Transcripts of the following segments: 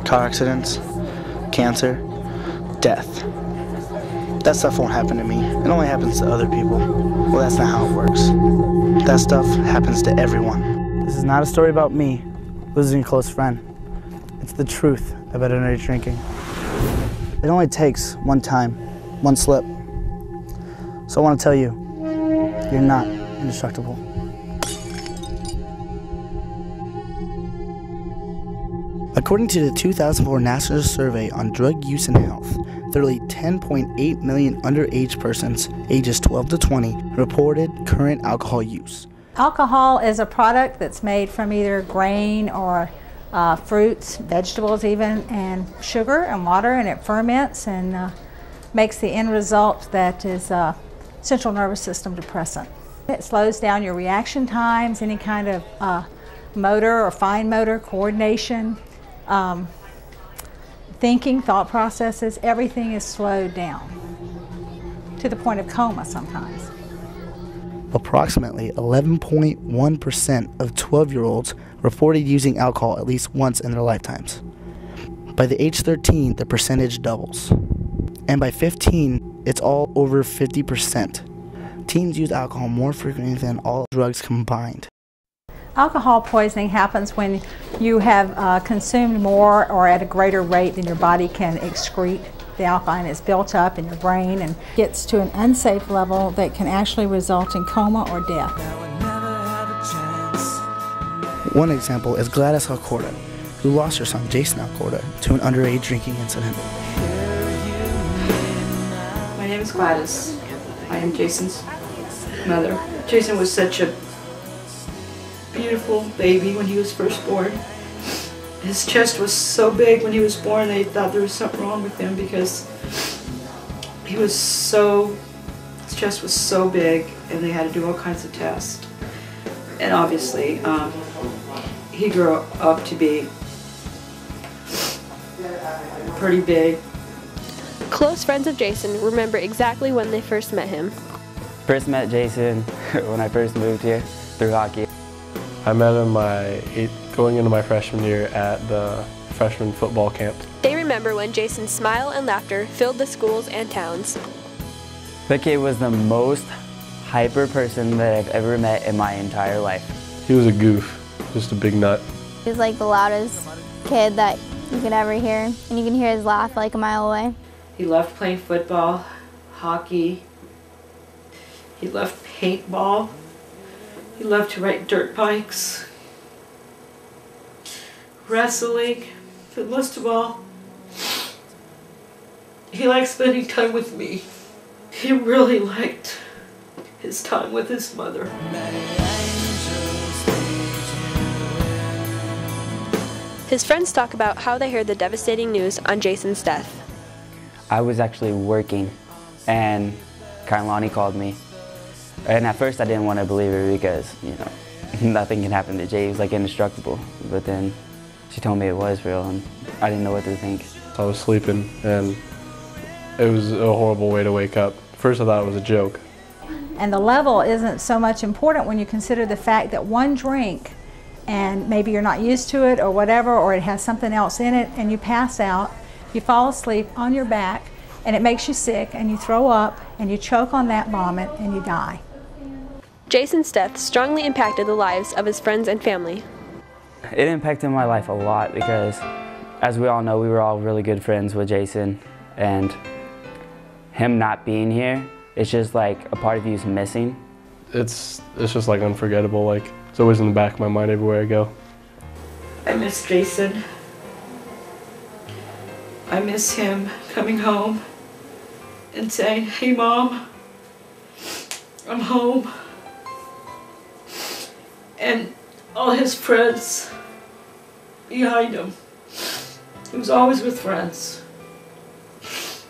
Car accidents, cancer, death. That stuff won't happen to me. It only happens to other people. Well, that's not how it works. That stuff happens to everyone. This is not a story about me losing a close friend. It's the truth about underage drinking. It only takes one time, one slip. So I want to tell you, you're not indestructible. According to the 2004 National Survey on Drug Use and Health, nearly 10.8 million underage persons ages 12 to 20 reported current alcohol use. Alcohol is a product that's made from either grain or fruits, vegetables even, and sugar and water, and it ferments and makes the end result that is central nervous system depressant. It slows down your reaction times, any kind of motor or fine motor coordination, thinking, thought processes, everything is slowed down to the point of coma sometimes. Approximately 11.1% of 12-year-olds reported using alcohol at least once in their lifetimes. By the age 13, the percentage doubles. And by 15, it's all over 50%. Teens use alcohol more frequently than all drugs combined. Alcohol poisoning happens when you have consumed more or at a greater rate than your body can excrete the alcohol, and it's built up in your brain and gets to an unsafe level that can actually result in coma or death. One example is Gladys Alcorta, who lost her son Jason Alcorta to an underage drinking incident. My name is Gladys. I am Jason's mother. Jason was such a beautiful baby when he was first born. His chest was so big when he was born, they thought there was something wrong with him because his chest was so big, and they had to do all kinds of tests. And obviously, he grew up to be pretty big. Close friends of Jason remember exactly when they first met him. First met Jason when I first moved here through hockey. I met him going into my freshman year at the freshman football camp. They remember when Jason's smile and laughter filled the schools and towns. The kid was the most hyper person that I've ever met in my entire life. He was a goof, just a big nut. He was like the loudest kid that you could ever hear, and you can hear his laugh like a mile away. He loved playing football, hockey. He loved paintball. He loved to ride dirt bikes, wrestling, but most of all, he liked spending time with me. He really liked his time with his mother. His friends talk about how they heard the devastating news on Jason's death. I was actually working, and Kailani called me. And at first I didn't want to believe her because, you know, nothing can happen to Jay. He was like indestructible. But then she told me it was real, and I didn't know what to think. I was sleeping, and it was a horrible way to wake up. First I thought it was a joke. And the level isn't so much important when you consider the fact that one drink, and maybe you're not used to it or whatever, or it has something else in it, and you pass out, you fall asleep on your back, and it makes you sick, and you throw up, and you choke on that vomit, and you die. Jason's death strongly impacted the lives of his friends and family. It impacted my life a lot because, as we all know, we were all really good friends with Jason, and him not being here, it's just like a part of you is missing. It's just like unforgettable. Like, it's always in the back of my mind everywhere I go. I miss Jason. I miss him coming home and saying, "Hey Mom, I'm home." And all his friends behind him. He was always with friends.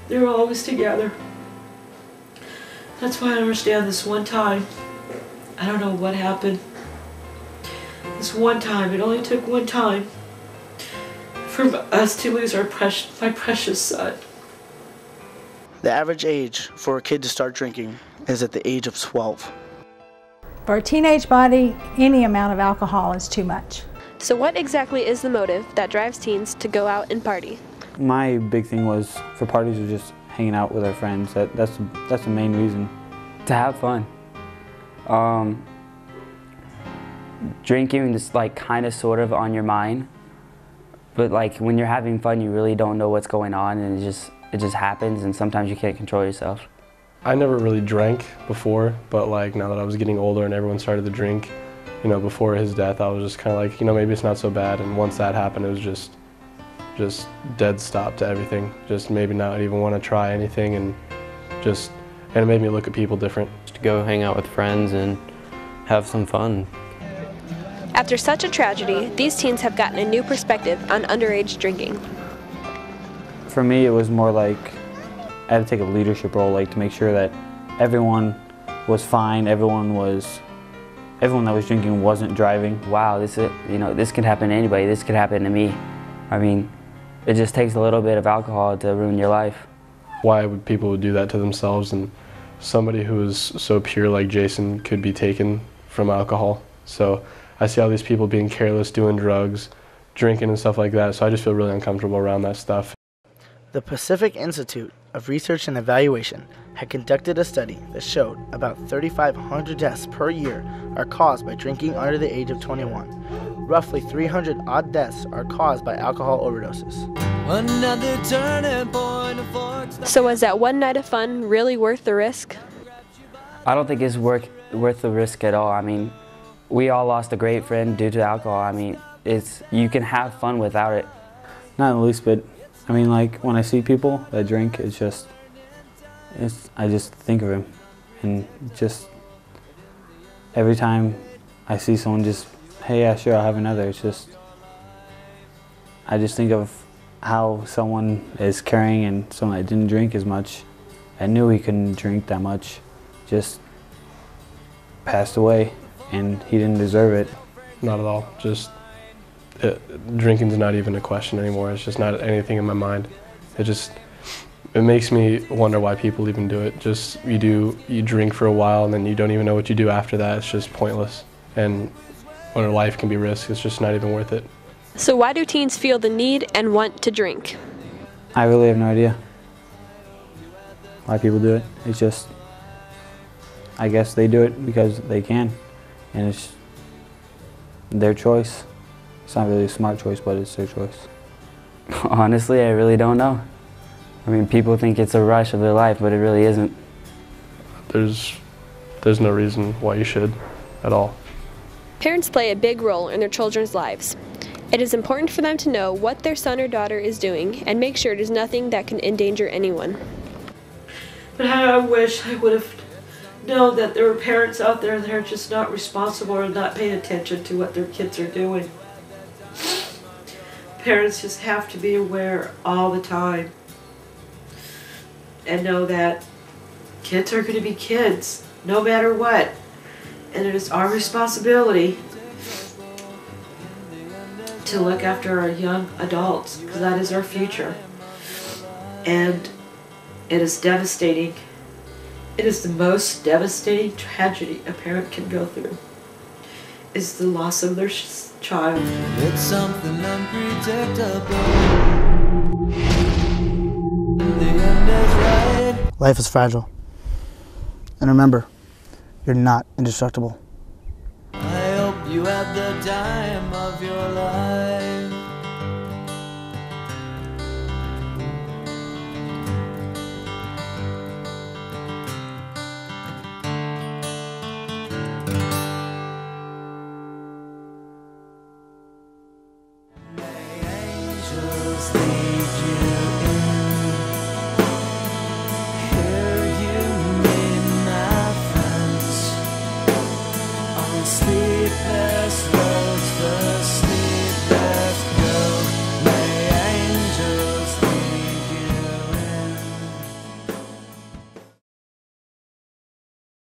They were always together. That's why I understand this one time I don't know what happened. This one time, it only took one time for us to lose my precious son. The average age for a kid to start drinking is at the age of 12. For a teenage body, any amount of alcohol is too much. So what exactly is the motive that drives teens to go out and party? My big thing was for parties or just hanging out with our friends. That's the main reason. To have fun. Drinking is like kind of sort of on your mind, but like when you're having fun you really don't know what's going on, and it just happens, and sometimes you can't control yourself. I never really drank before, but like now that I was getting older and everyone started to drink, you know, before his death, I was just kind of like, you know, maybe it's not so bad. And once that happened, it was just dead stop to everything. Just maybe not even want to try anything, and it made me look at people different. Just to go hang out with friends and have some fun. After such a tragedy, these teens have gotten a new perspective on underage drinking. For me, it was more like I had to take a leadership role, like to make sure that everyone was fine, everyone that was drinking wasn't driving. Wow, this could happen to anybody. This could happen to me. I mean, it just takes a little bit of alcohol to ruin your life. Why would people do that to themselves? And somebody who is so pure like Jason could be taken from alcohol. So I see all these people being careless, doing drugs, drinking and stuff like that. So I just feel really uncomfortable around that stuff. The Pacific Institute of Research and Evaluation had conducted a study that showed about 3,500 deaths per year are caused by drinking under the age of 21. Roughly 300 odd deaths are caused by alcohol overdoses. So was that one night of fun really worth the risk? I don't think it's worth the risk at all. I mean, we all lost a great friend due to alcohol. I mean, you can have fun without it. Not in the least bit. I mean, like when I see people that drink, I just think of him, and just every time I see someone just, hey, yeah, sure, I'll have another. I just think of how someone is carrying, and someone that didn't drink as much, I knew he couldn't drink that much, just passed away, and he didn't deserve it. Not at all. Drinking's not even a question anymore. It's just not anything in my mind. It makes me wonder why people even do it. You drink for a while and then you don't even know what you do after that. It's just pointless. And when life can be risked, it's just not even worth it. So why do teens feel the need and want to drink? I really have no idea why people do it. It's just, I guess they do it because they can, and it's their choice. It's not really a smart choice, but it's their choice. Honestly, I really don't know. I mean, people think it's a rush of their life, but it really isn't. There's no reason why you should at all. Parents play a big role in their children's lives. It is important for them to know what their son or daughter is doing and make sure it is nothing that can endanger anyone. But how I wish I would have known that there were parents out there that are just not responsible or not paying attention to what their kids are doing. Parents just have to be aware all the time and know that kids are going to be kids no matter what, and it is our responsibility to look after our young adults, because that is our future. And it is devastating. It is the most devastating tragedy a parent can go through, is the loss of their child. It's something unpredictable. The end is right. Life is fragile. And remember, you're not indestructible.